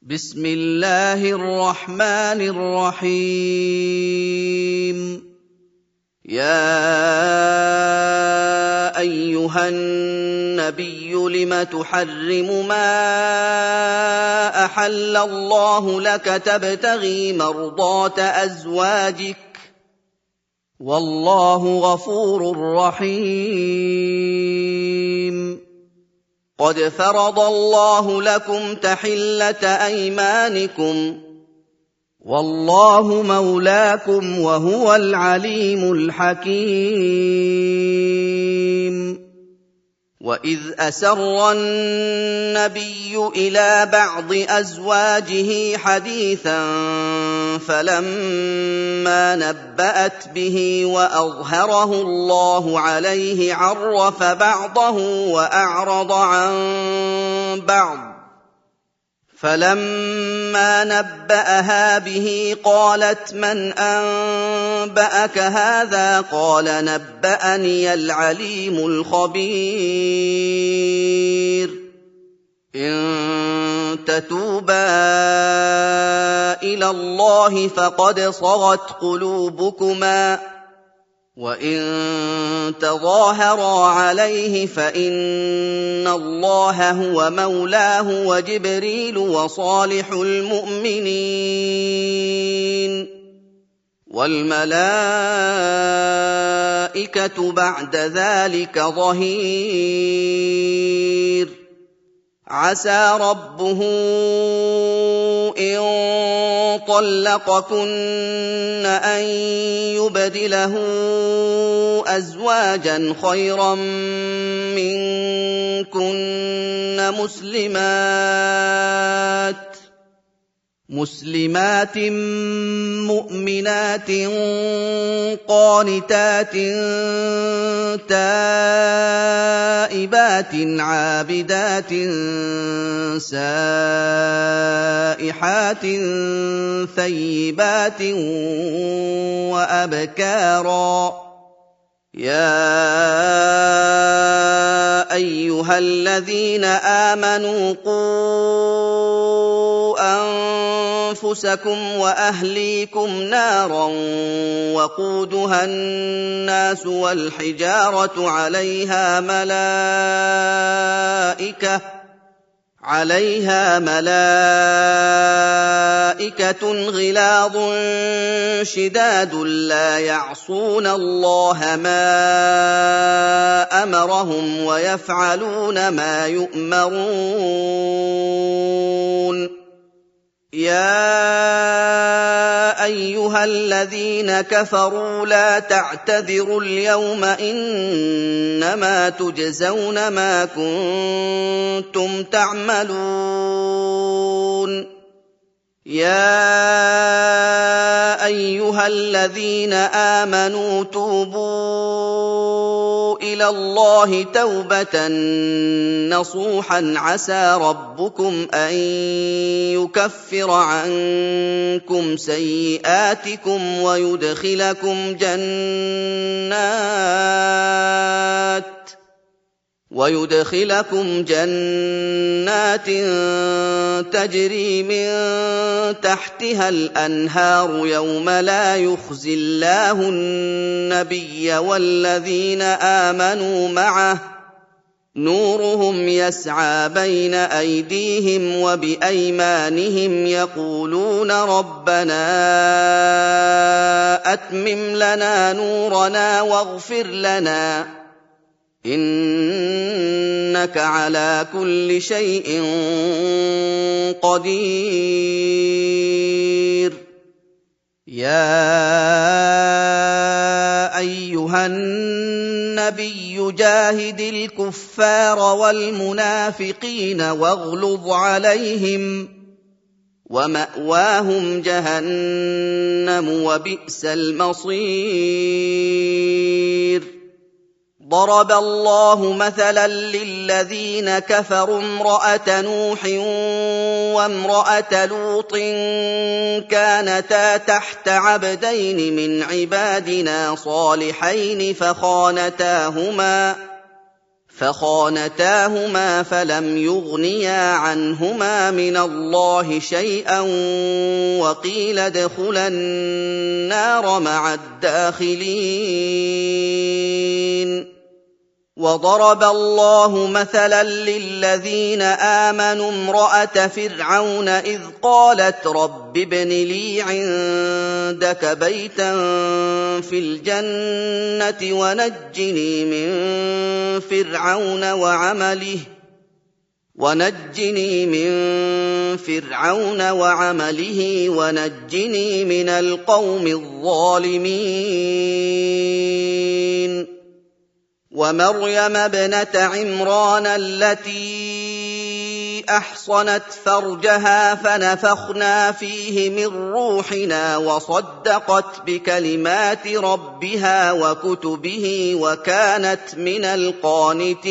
بسم الله الرحمن الرحيم. يا أيها النبي لم تحرم ما أحل الله لك تبتغي مرضات أزواجك والله غفور رحيم. قد فرض الله لكم تحلة أيمانكم والله مولاكم وهو العليم الحكيم. وإذ أسر النبي إلى بعض أزواجه حديثا فلما نبأت به وأظهره الله عليه عرف بعضه وأعرض عن بعض، فلما نبأها به قالت من أنبأك هذا؟ قال نبأني العليم الخبير. إن تتوبا إلى الله فقد صغت قلوبكما، وإن تظاهرا عليه فإن الله هو مولاه وجبريل وصالح المؤمنين والملائكة بعد ذلك ظهير. عسى ربه إن طلقكن أن يبدله أزواجا خيرا منكن مسلمات مؤمنات قانتات تائبات عابدات سائحات ثيبات وأبكارا. يا أيها الذين آمنوا قوا أنفسكم وأهليكم نارا وقودها الناس والحجارة عليها ملائكة غلاظ شداد لا يعصون الله ما أمرهم ويفعلون ما يؤمرون. يا أيها الذين كفروا لا تعتذروا اليوم إنما تجزون ما كنتم تعملون. يا أيها الذين آمنوا توبوا إلى الله توبة نصوحا عسى ربكم أن يكفر عنكم سيئاتكم ويدخلكم جنات تجري من تحتها الأنهار يوم لا يخزي الله النبي والذين آمنوا معه نورهم يسعى بين أيديهم وبأيمانهم يقولون ربنا أتمم لنا نورنا واغفر لنا إنك على كل شيء قدير. يا أيها النبي جاهد الكفار والمنافقين واغلظ عليهم ومأواهم جهنم وبئس المصير. ضرب الله مثلا للذين كفروا امرأة نوح وامرأة لوط كانتا تحت عبدين من عبادنا صالحين فخانتاهما فلم يغنيا عنهما من الله شيئا وقيل ادخلا النار مع الداخلين. وضرب الله مثلا للذين آمنوا امرأة فرعون إذ قالت رب ابن لي عندك بيتا في الجنة ونجني من فرعون وعمله ونجني من القوم الظالمين. ومريم ابنة عمران التي أحصنت فرجها فنفخنا فيه من روحنا وصدقت بكلمات ربها وكتبه وكانت من القانتين.